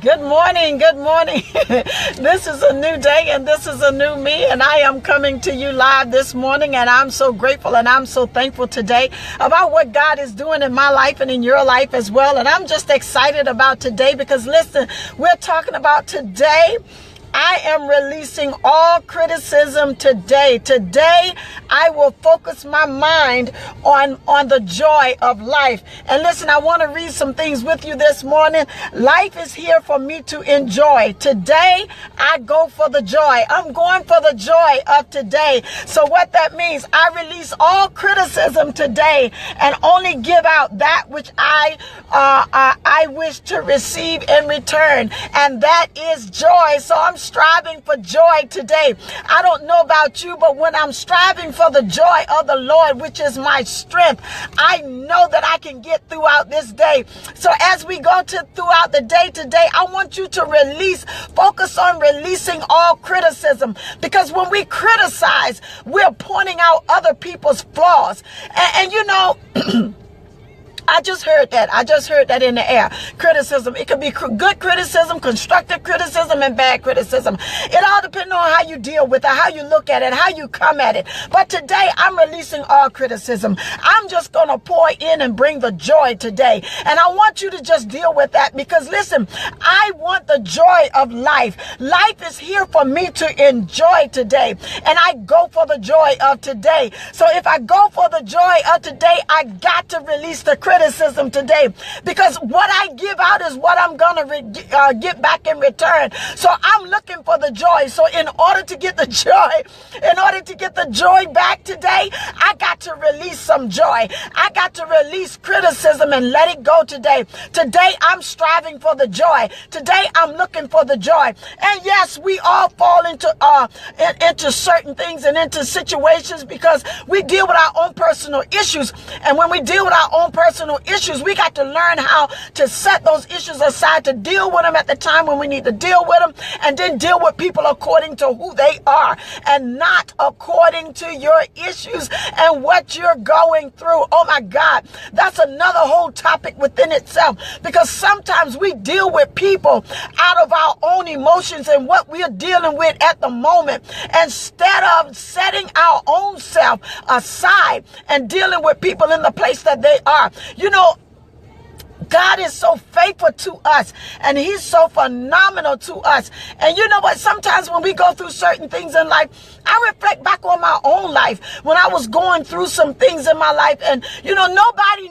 Good morning. Good morning. This is a new day and this is a new me, and I am coming to you live this morning, and I'm so grateful and I'm so thankful today about what God is doing in my life and in your life as well. And I'm just excited about today because listen, we're talking about today. I am releasing all criticism today. Today, I will focus my mind on the joy of life. And listen, I want to read some things with you this morning. Life is here for me to enjoy. Today, I go for the joy. I'm going for the joy of today. So what that means, I release all criticism today and only give out that which I wish to receive in return. And that is joy. So I'm striving for joy today. I don't know about you, but when I'm striving for the joy of the Lord, which is my strength, I know that I can get throughout this day. So as we go throughout the day today, I want you to focus on releasing all criticism, because when we criticize, we're pointing out other people's flaws. And you know, I just heard that in the air. Criticism. It could be good criticism, constructive criticism, and bad criticism. It all depends on how you deal with it, how you look at it, how you come at it. But today, I'm releasing all criticism. I'm just going to pour in and bring the joy today. And I want you to just deal with that, because listen, I want the joy of life. Life is here for me to enjoy today. And I go for the joy of today. So if I go for the joy of today, I got to release the criticism today, because what I give out is what I'm gonna get back in return. So I'm looking for the joy. So in order to get the joy back today, I got to release some joy. I got to release criticism and let it go today. Today I'm striving for the joy. Today I'm looking for the joy. And yes, we all fall into certain things and into situations because we deal with our own personal issues. And when we deal with our own personal issues, we got to learn how to set those issues aside, to deal with them at the time when we need to deal with them, and then deal with people according to who they are and not according to your issues and what you're going through. Oh my God, that's another whole topic within itself, because sometimes we deal with people out of our own emotions and what we're dealing with at the moment, instead of setting our own self aside and dealing with people in the place that they are. You know, God is so faithful to us, and he's so phenomenal to us. And you know what? Sometimes when we go through certain things in life, I reflect back on my own life when I was going through some things in my life. And, you know, nobody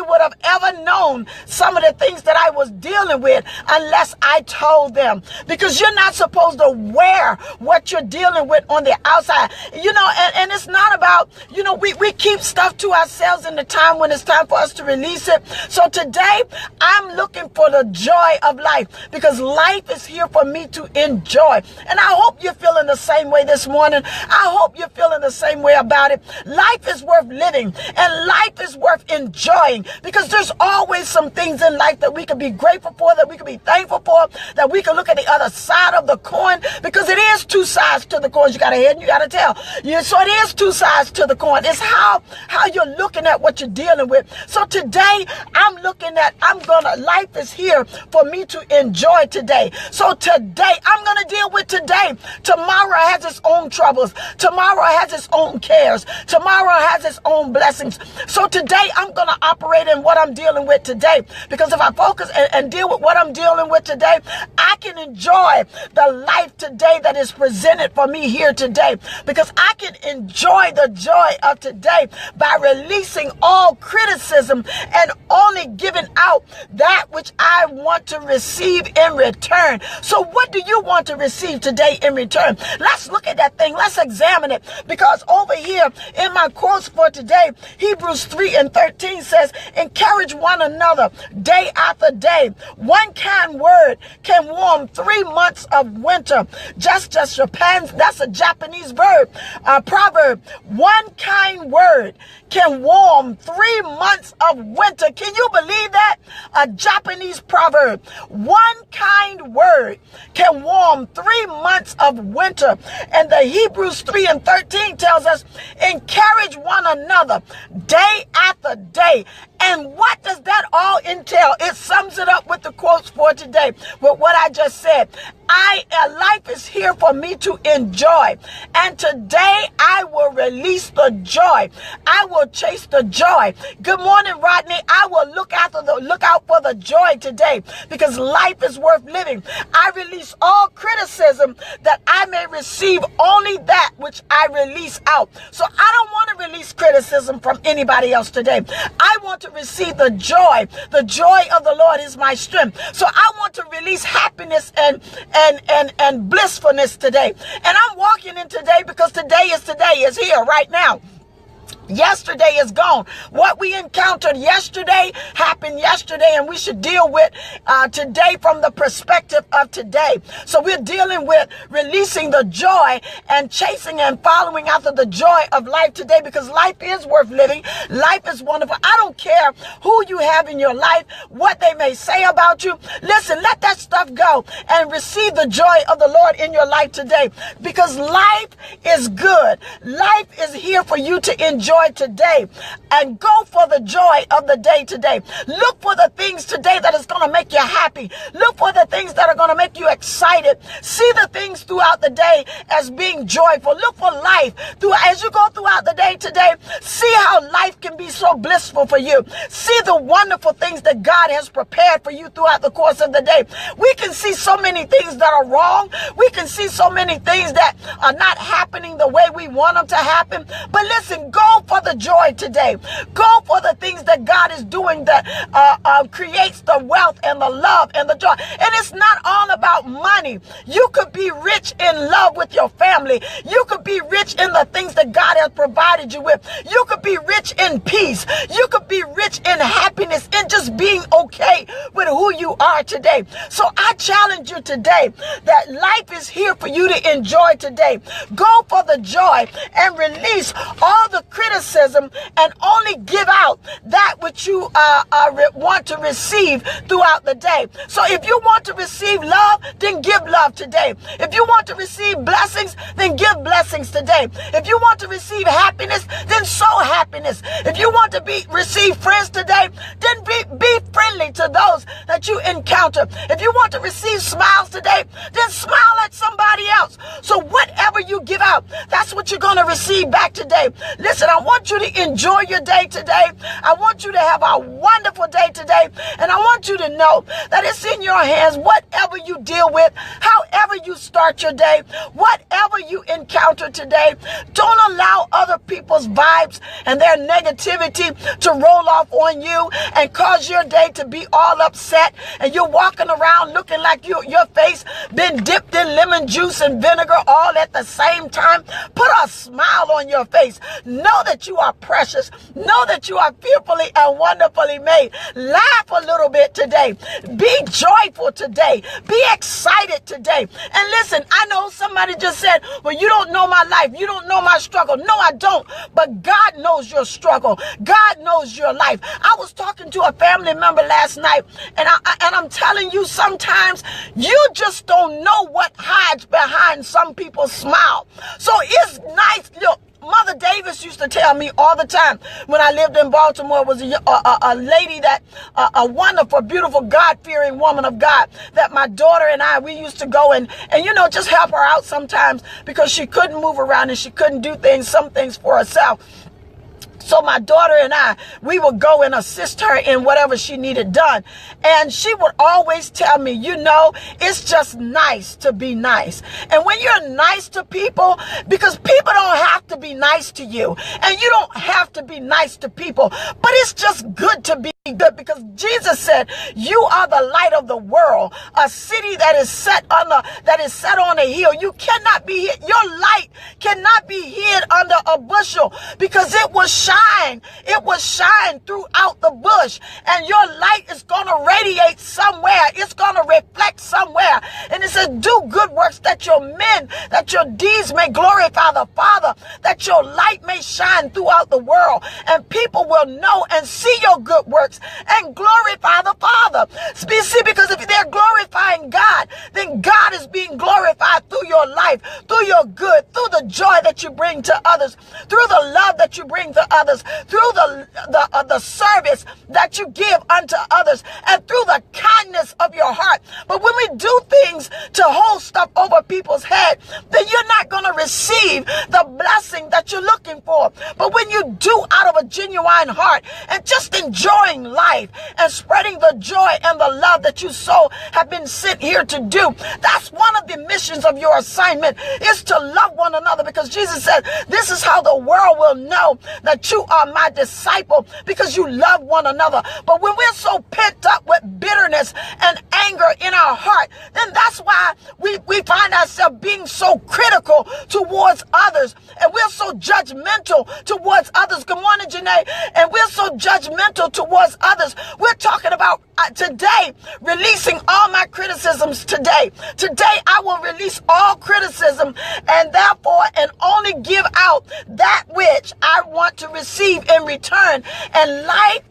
would have ever known some of the things that I was dealing with unless I told them, because you're not supposed to wear what you're dealing with on the outside. You know, and it's not about, you know, we keep stuff to ourselves in the time when it's time for us to release it. So today, I'm looking for the joy of life, because life is here for me to enjoy. And I hope you're feeling the same way this morning. I hope you're feeling the same way about it. Life is worth living, and life is worth enjoying, because there's always some things in life that we can be grateful for, that we can be thankful for, that we can look at the other side of the coin, because it is two sides to the coin. You got a head and you got a tail. So it is two sides to the coin. It's how you're looking at what you're dealing with. So today, I'm looking at, life is here for me to enjoy today. So today, I'm going to deal with today. Tomorrow has its own troubles. Tomorrow has its own cares. Tomorrow has its own blessings. So today, I'm going to operate in what I'm dealing with today. Because if I focus and deal with what I'm dealing with today, I can enjoy the life today that is presented for me here today. Because I can enjoy the joy of today by releasing all criticism and only giving out that which I want to receive in return. So what do you want to receive today in return? Let's look at that thing. Let's examine it. Because over here in my quotes for today, Hebrews 3:13 says, encourage one another day after day. One kind word can warm 3 months of winter. Just Japan, that's a Japanese proverb. One kind word can warm 3 months of winter. Can you believe that? A Japanese proverb. One kind word can warm 3 months of winter. And the Hebrews 3:13 tells us, encourage one another day after day And what does that all entail? It sums it up with the quotes for today, with what I just said. Life is here for me to enjoy. And today I will release the joy. I will chase the joy. Good morning, Rodney. I will look out for the joy today, because life is worth living. I release all criticism that I may receive only that which I release out. So I don't want to release criticism from anybody else today. I want to receive the joy. The joy of the Lord is my strength. So I want to release happiness and blissfulness today. And I'm walking in today because today is here right now. Yesterday is gone. What we encountered yesterday happened yesterday, and we should deal with today from the perspective of today. So we're dealing with releasing the joy and chasing and following after the joy of life today, because life is worth living. Life is wonderful. I don't care who you have in your life, what they may say about you. Listen, let that stuff go and receive the joy of the Lord in your life today, because life is good. Life is here for you to enjoy today, and go for the joy of the day today. Look for the things today that is going to make you happy. Look for the things that are going to make you excited. See the things throughout the day as being joyful. Look for life as you go throughout the day today. See how life can be so blissful for you. See the wonderful things that God has prepared for you throughout the course of the day. We can see so many things that are wrong. We can see so many things that are not happening the way we want them to happen. But listen, go for the joy today. Go for the things that God is doing that creates the wealth and the love and the joy. And it's not all about money. You could be rich in love with your family. You could be rich in the things that God has provided you with. You could be rich in peace. You could be rich in happiness and just being okay with who you are today. So I challenge you today that life is here for you to enjoy today. Go for the joy and release all the criticism and only give out that which you want to receive throughout the day. So if you want to receive love, then give love today. If you want to receive blessings, then give blessings today. If you want to receive happiness, then sow happiness. If you want to receive friends today, then be friendly to those that you encounter. If you want to receive smiles today, then smile at somebody else. So whatever you give out, that's what you're going to receive back today. Listen, I want you to enjoy your day today. I want you to have a wonderful day today. And I want you to know that it's in your hands. Whatever you deal with, however you start your day, whatever you encounter today, don't allow other people's vibes and their negativity to roll off on you and cause your day to be all upset. And you're walking around looking like your face been dipped in lemon juice and vinegar all at the same time. Put a smile on your face. Know that you are precious. Know that you are fearfully and wonderfully made. Laugh a little bit today. Be joyful today. Be excited today. And listen, I know somebody just said, well, you don't know my life. You don't know my struggle. No, I don't. But God knows your struggle. God knows your life. I was talking to a family member last night, and I'm telling you, sometimes you just don't know what hides behind some people's smile. So it's nice. Look, Mother Davis used to tell me all the time when I lived in Baltimore, was a lady that, a wonderful, beautiful, God-fearing woman of God, that my daughter and I, we used to go and just help her out sometimes because she couldn't move around and she couldn't do some things for herself. So my daughter and I, we would go and assist her in whatever she needed done. And she would always tell me, it's just nice to be nice. And when you're nice to people, because people don't have to be nice to you, and you don't have to be nice to people, but it's just good to be good, because Jesus said, you are the light of the world, a city that is set on a hill. You cannot be hid. Your light cannot be hid under a bushel, because it will shine. It will shine throughout the bush, and your light is going to radiate somewhere. It's going to reflect somewhere. And it says, do good works that your deeds may glorify the Father, that your light may shine throughout the world, and people will know and see your good works and glorify the Father. See, because if they're glorifying God, then God is being glorified through your life, through your good, through the joy that you bring to others, through the love that you bring to others, through the service that you give unto others, and through the kindness of your heart. But when we do things to hold stuff over people's head, then you're not going to receive the blessing that you're looking for. But when you do out of a genuine heart and just enjoying life and spreading the joy and the love that you so have been sent here to do, that's one of the missions of your assignment, is to love one another, because Jesus said, this is how the world will know that you are my disciple, because you love one another. But when we're so pent up with bitterness and anger in our heart, then that's why we find ourselves being so critical towards others, and we're so judgmental towards others. Good morning, Janae. And we're so judgmental towards others. We're talking about today, releasing all my criticisms today. Today, I will release all criticism, and therefore, and only give out that which I want to receive in return. And life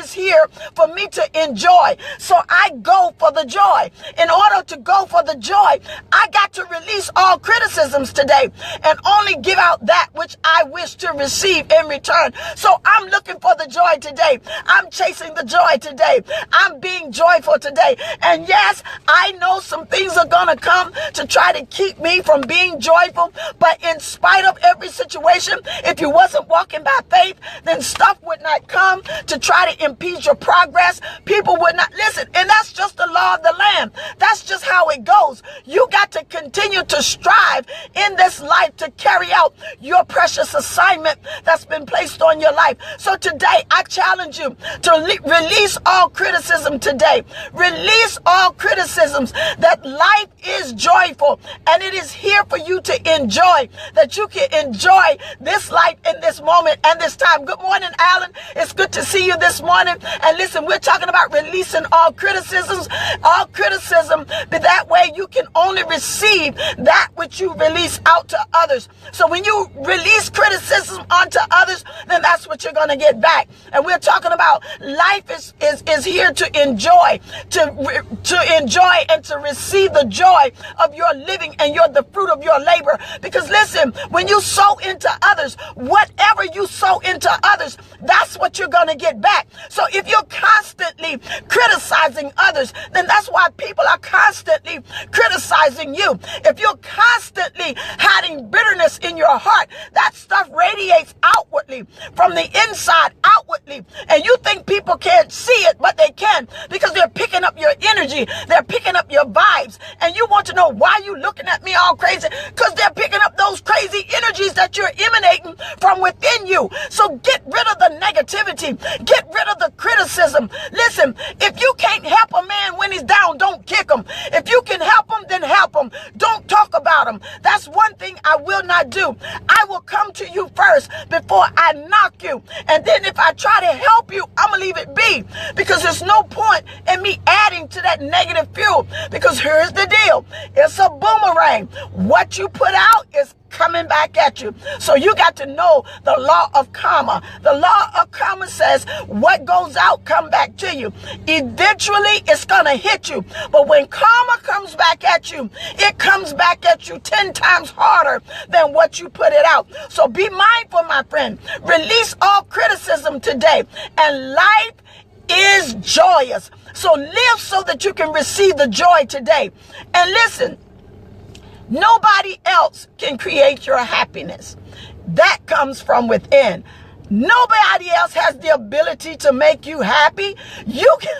is here for me to enjoy. So I go for the joy. In order to go for the joy, I got to release all criticisms today and only give out that which I wish to receive in return. So I'm looking for the joy today. I'm chasing the joy today. I'm being joyful today. And yes, I know some things are going to come to try to keep me from being joyful. But in spite of every situation, if you wasn't walking by faith, then stuff would not come to try to impede your progress. People would not listen. And that's just the law of the land. That's just how it goes. You got to continue to strive in this life to carry out your precious assignment that's been placed on your life. So today, I challenge you to release all criticism today. Release all criticisms, that life is joyful and it is here for you to enjoy, that you can enjoy this life in this moment and this time. Good morning, Alan. It's good to see you this morning. And listen, we're talking about releasing all criticism, but that way you can only receive that which you release out to others. So when you release criticism onto others, then that's what you're going to get back. And we're talking about life is here to enjoy, to enjoy and to receive the joy of your living and the fruit of your labor. Because listen, when you sow into others, whatever you sow into others, that's what you're going to get back. So if you're constantly criticizing others, then that's why people are constantly criticizing you. If you're constantly hiding bitterness in your heart, that stuff radiates outwardly, from the inside outwardly. And you think people can't see it, but they can, because they're picking up your energy. They're picking up your vibes. And you want to know why you looking at me all crazy? Because they're picking up those crazy energies that you're emanating from within you. So get rid of the negativity. Get rid of the criticism. Listen, if you can't help a man when he's down, don't kick him. If you can help him, then help him. Don't talk about him. That's one thing I will not do. I will come to you first before I knock you. And then if I try to help you, I'm going to leave it be, because there's no point in me adding to that negative fuel. Because here's the deal. It's a boomerang. What you put out is coming back at you. So you got to know the law of karma. The law of karma says what goes out come back to you. Eventually it's gonna hit you. But when karma comes back at you, it comes back at you 10 times harder than what you put it out. So be mindful, my friend. Release all criticism today, and life is joyous. So live so that you can receive the joy today. And listen, nobody else can create your happiness. That comes from within. Nobody else has the ability to make you happy. You can.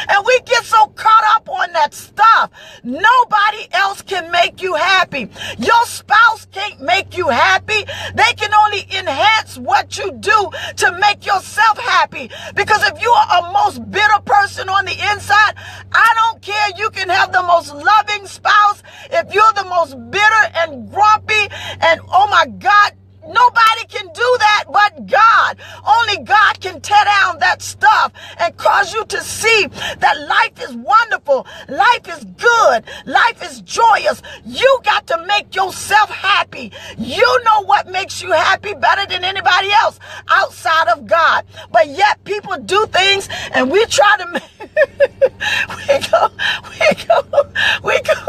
And we get so caught up on that stuff. Nobody else can make you happy. Your spouse can't make you happy. They can only enhance what you do to make yourself happy. Because if you are a most bitter person on the inside, I don't care. You can have the most loving spouse. If you're the most bitter and grumpy and oh my God, nobody can do that but God. Only God can tear down that stuff and cause you to see that life is wonderful. Life is good. Life is joyous. You got to make yourself happy. You know what makes you happy better than anybody else outside of God. But yet people do things and we try to we go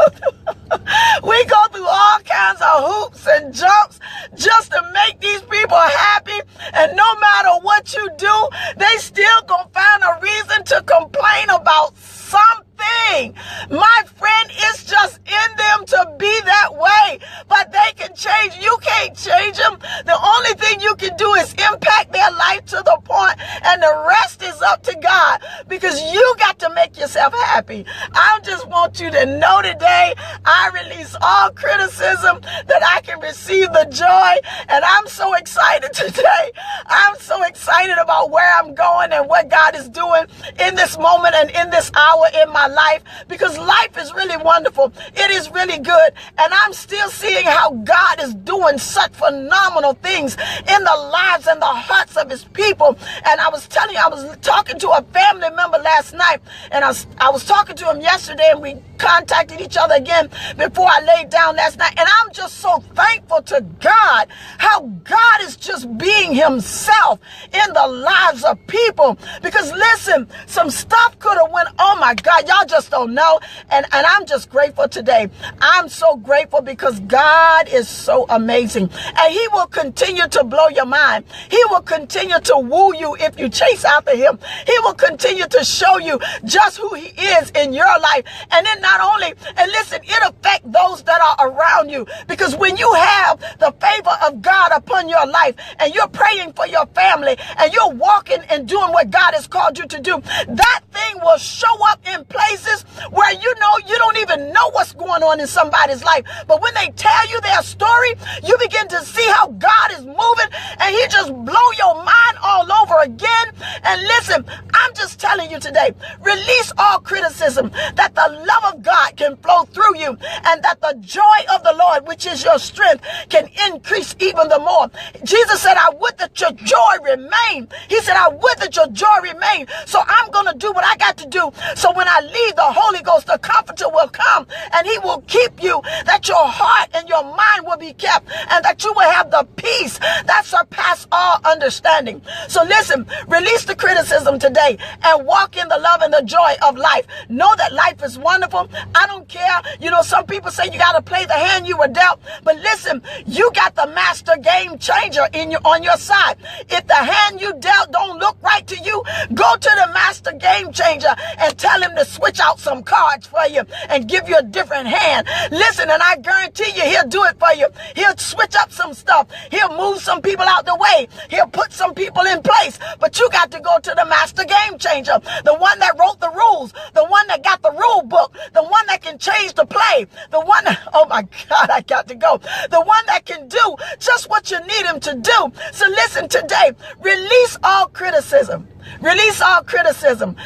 thing. My friend, it's just in them to be that way, but they can change. You can't change them. The only thing you can do is impact their life to the point, and the rest is up to God, because you got to make yourself happy. I just want you to know today, I release all criticism that I can receive the joy, and I'm so excited today. I'm so excited about where I'm going and what God is doing in this moment and in this hour in my life, because life is really wonderful. It is really good, and I'm still seeing how God is doing such phenomenal things in the lives and the hearts of his people. And I was telling you, I was talking to a family member last night, and I was talking to him yesterday, and we contacted each other again before I laid down last night. And I'm just so thankful to God, how God is just being himself in the lives of people. Because listen, some stuff could have went, oh my God, y'all just don't know. And I'm just grateful today. I'm so grateful because God is so amazing, and he will continue to blow your mind. He will continue to woo you if you chase after him. He will continue to show you just who he is in your life. And then not only, and listen, it affects those that are around you, because when you have the favor of God upon your life, and you're praying for your family, and you're walking and doing what God has called you to do, that thing will show up in places where you don't even know what's going on in somebody's life. But when they tell you their story, you begin to see how God is moving, and he just blow your mind all over again. And listen, I'm just telling you today, release all criticism, that the love of God can flow through you, and that the joy of the Lord, which is your strength, can increase even the more. Jesus said, I would that your joy remain. He said, I would that your joy remain. So I'm going to do what I got to do. So when I leave, the Holy Ghost, the Comforter, will come, and he will keep you, that your heart and your mind will be kept, and that you will have the peace that surpasses all understanding. So listen, release the criticism today and walk in the love and the joy of life. Know that life is wonderful. I don't care. Some people say you got to play the hand you were dealt, but listen, you got the master game changer on your side. If the hand you dealt don't look right to you, go to the master game changer and tell him to switch out some cards for you and give you a different hand. Listen, and I guarantee you, he'll do it for you. He'll switch up some stuff. He'll move some people out the way. He'll put some people in place. But you got to go to the master game changer, the one that wrote the rules, the one that got the rule book, the one that can change the play, the one that, oh my God, I got to go, the one that can do just what you need him to do. So listen today, release all criticism. Release all criticism,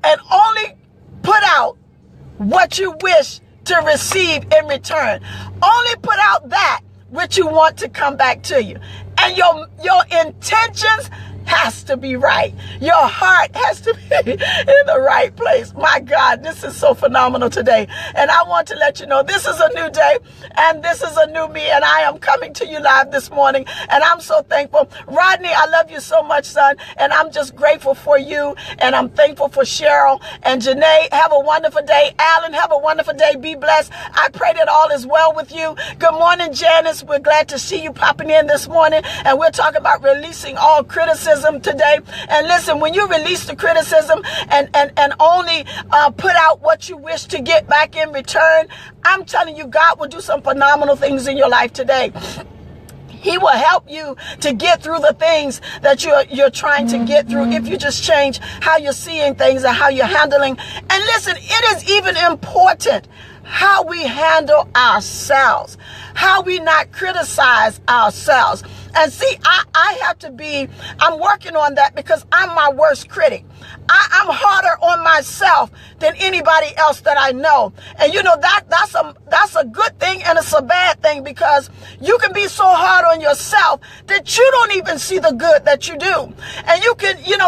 and only put out what you wish to receive in return. Only put out that which you want to come back to you. And your intentions has to be right. Your heart has to be in the right place. My God, this is so phenomenal today. And I want to let you know this is a new day, and this is a new me, and I am coming to you live this morning, and I'm so thankful. Rodney, I love you so much, son, and I'm just grateful for you, and I'm thankful for Cheryl and Janae. Have a wonderful day. Alan, have a wonderful day. Be blessed. I pray that all is well with you. Good morning, Janice. We're glad to see you popping in this morning, and we're talking about releasing all criticism today. And listen, when you release the criticism and only put out what you wish to get back in return, I'm telling you, God will do some phenomenal things in your life today. He will help you to get through the things that you're trying to get through if you just change how you're seeing things and how you're handling. And listen, it is even important how we handle ourselves, how we not criticize ourselves. And see, I'm working on that, because I'm my worst critic. I'm harder on myself than anybody else that I know. And that's a good thing, and it's a bad thing, because you can be so hard on yourself that you don't even see the good that you do. And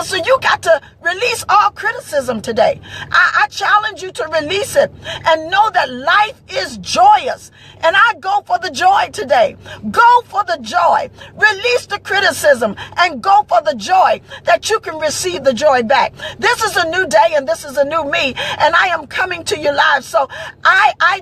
so you got to release all criticism today. I challenge you to release it and know that life is joyous. And I go for the joy today. Go for the joy. Release the criticism and go for the joy, that you can receive the joy back. back. This is a new day and this is a new me, and I am coming to you live. So I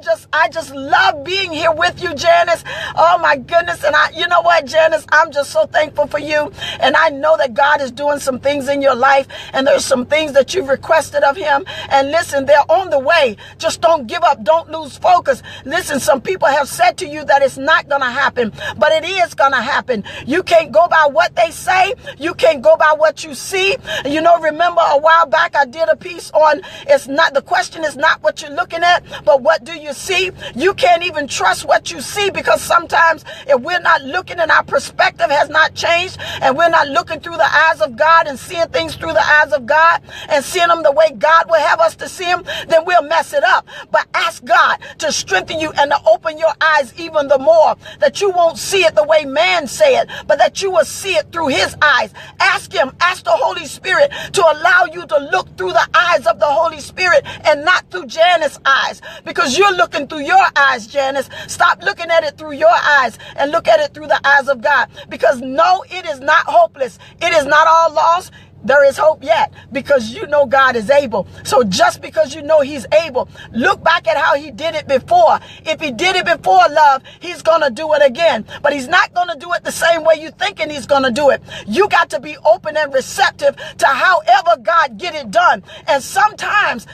just love being here with you, Janice. Oh my goodness. And you know what, Janice, I'm just so thankful for you. And I know that God is doing some things in your life, and there's some things that you've requested of him. And listen, they're on the way. Just don't give up. Don't lose focus. Listen, some people have said to you that it's not going to happen, but it is going to happen. You can't go by what they say. You can't go by what you see. You know, remember a while back I did a piece on the question is not what you're looking at, but what do you see? You can't even trust what you see, because sometimes if we're not looking and our perspective has not changed, and we're not looking through the eyes of God and seeing things through the eyes of God and seeing them the way God will have us to see them, then we'll mess it up. But ask God to strengthen you and to open your eyes even the more, that you won't see it the way man say it, but that you will see it through his eyes. Ask him, ask the Holy Spirit to allow you to look through the eyes of the Holy Spirit and not through Janice's eyes, because you're looking through your eyes, Janice. Stop looking at it through your eyes and look at it through the eyes of God, because no, it is not hopeless. It is not all lost. There is hope yet, because you know God is able. So just because you know he's able, look back at how he did it before. If he did it before, love, he's going to do it again. But he's not going to do it the same way you're thinking he's going to do it. You got to be open and receptive to however God get it done. And sometimes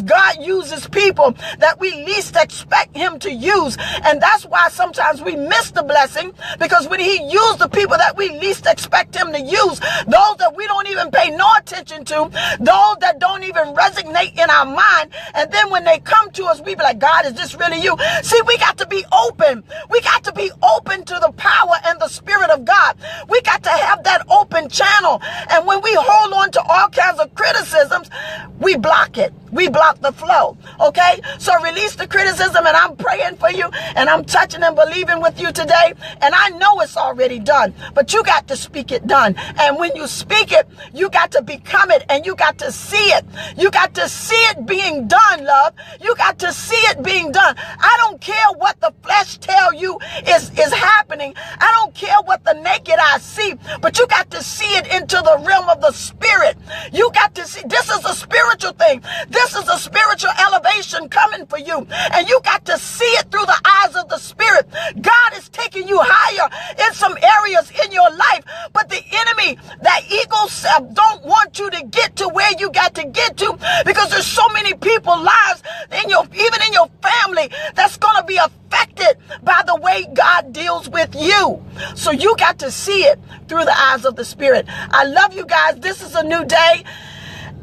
God uses people that we least expect him to use. And that's why sometimes we miss the blessing, because when he used the people that we least expect him to use, those that we don't even pay no attention to, those that don't even resonate in our mind, and then when they come to us, we be like, God, is this really you? See, we got to be open. We got to be open to the power and the Spirit of God. We got to have that open channel. And when we hold on to all kinds of criticisms, we block it. We block the flow. Okay? So release the criticism, and I'm praying for you, and I'm touching and believing with you today. And I know it's already done, but you got to speak it done. And when you speak it, you got to become it, and you got to see it. You got to see it being done, love. You got to see it being done. I don't care what the flesh tell you is happening. I don't care what the naked eye see, but you got to see it into the realm of the Spirit. You got to see, this is a spiritual thing. This is a spiritual elevation coming for you, and you got to see it through the eyes of the Spirit. God is taking you higher in some areas in your life, but the enemy, that ego self, don't want you to get to where you got to get to, because there's so many people's lives even in your family that's going to be affected by the way God deals with you. So you got to see it through the eyes of the Spirit. I love you guys. This is a new day.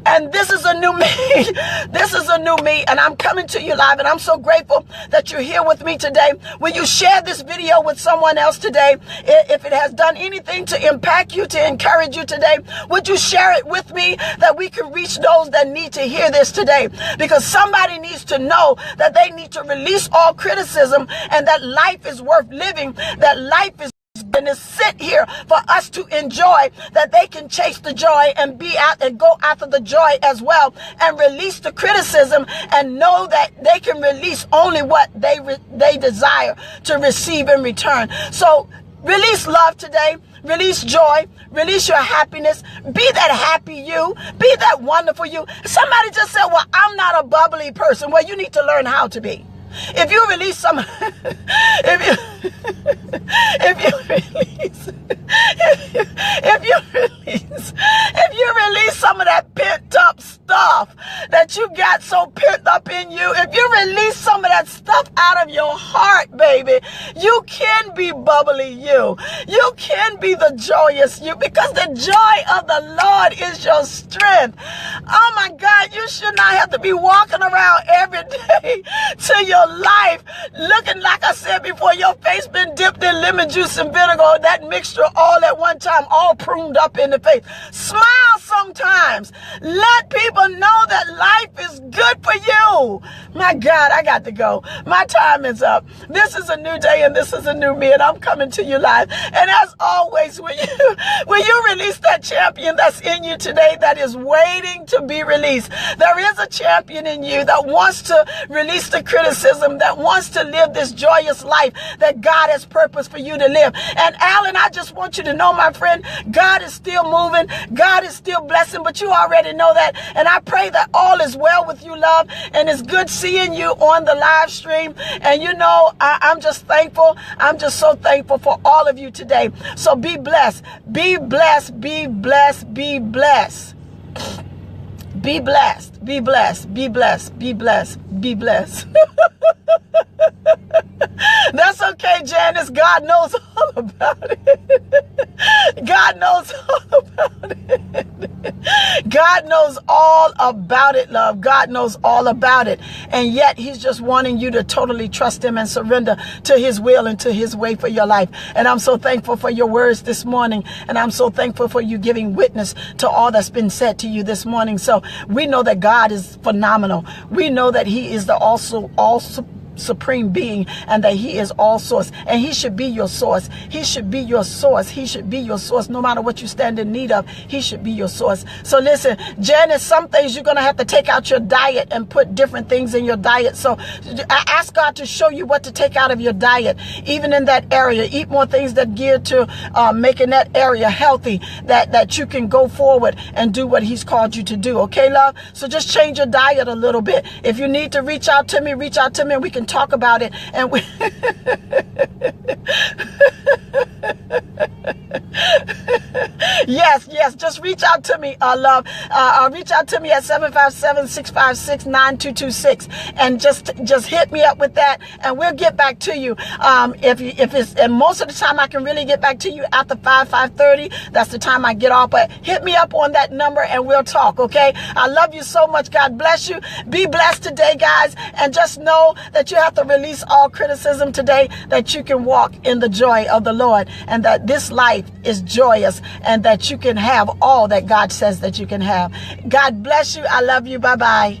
And this is a new me. This is a new me. And I'm coming to you live. And I'm so grateful that you're here with me today. Will you share this video with someone else today? If it has done anything to impact you, to encourage you today, would you share it with me, that we can reach those that need to hear this today? Because somebody needs to know that they need to release all criticism, and that life is worth living, that life is going to sit here for us to enjoy, that they can chase the joy and be out and go after the joy as well, and release the criticism, and know that they can release only what they desire to receive in return. So release love today. Release joy. Release your happiness. Be that happy you. Be that wonderful you. Somebody just said, well, I'm not a bubbly person. Well, you need to learn how to be. If you release some, if you release some of that pent up stuff that you got so pent up in you, if you release some of that stuff out of your heart, baby, you can be bubbly you. You can be the joyous you, because the joy of the Lord is your strength. Oh my God, you should not have to be walking around every day to your life looking, like I said before, your face been dipped in lemon juice and vinegar, that mixture all at one time, all pruned up in the face. Smile sometimes. Let people know that life is good Good for you. My God, I got to go. My time is up. This is a new day and this is a new me, and I'm coming to you live. And as always, when you release that champion that's in you today that is waiting to be released, there is a champion in you that wants to release the criticism, that wants to live this joyous life that God has purposed for you to live. And Alan, I just want you to know, my friend, God is still moving. God is still blessing, but you already know that. And I pray that all is well with you, love. And it's good seeing you on the live stream. And you know, I'm just thankful. I'm just so thankful for all of you today. So be blessed. Be blessed. Be blessed. Be blessed. Be blessed. Be blessed. Be blessed. Be blessed. Be blessed. That's okay, Janice. God knows all about it. God knows all about it. God knows all about it, love. God knows all about it. And yet he's just wanting you to totally trust him and surrender to his will and to his way for your life. And I'm so thankful for your words this morning. And I'm so thankful for you giving witness to all that's been said to you this morning. So we know that God is phenomenal. We know that he is the also supreme being, and that he is all source, and he should be your source. He should be your source. He should be your source. No matter what you stand in need of, he should be your source. So listen, Janice, some things you're going to have to take out your diet and put different things in your diet. So I ask God to show you what to take out of your diet, even in that area. Eat more things that gear to making that area healthy, that you can go forward and do what he's called you to do. Okay, love? So just change your diet a little bit. If you need to reach out to me, and we can talk about it. And we yes, just reach out to me, love. Reach out to me at 757-656-9226, and just hit me up with that, and we'll get back to you. If it's, and most of the time I can really get back to you after 5:30. That's the time I get off. But hit me up on that number and we'll talk. Okay? I love you so much. God bless you. Be blessed today, guys, and just know that you have to release all criticism today, that you can walk in the joy of the Lord, and that this life is joyous, and that you can have all that God says that you can have. God bless you. I love you. Bye-bye.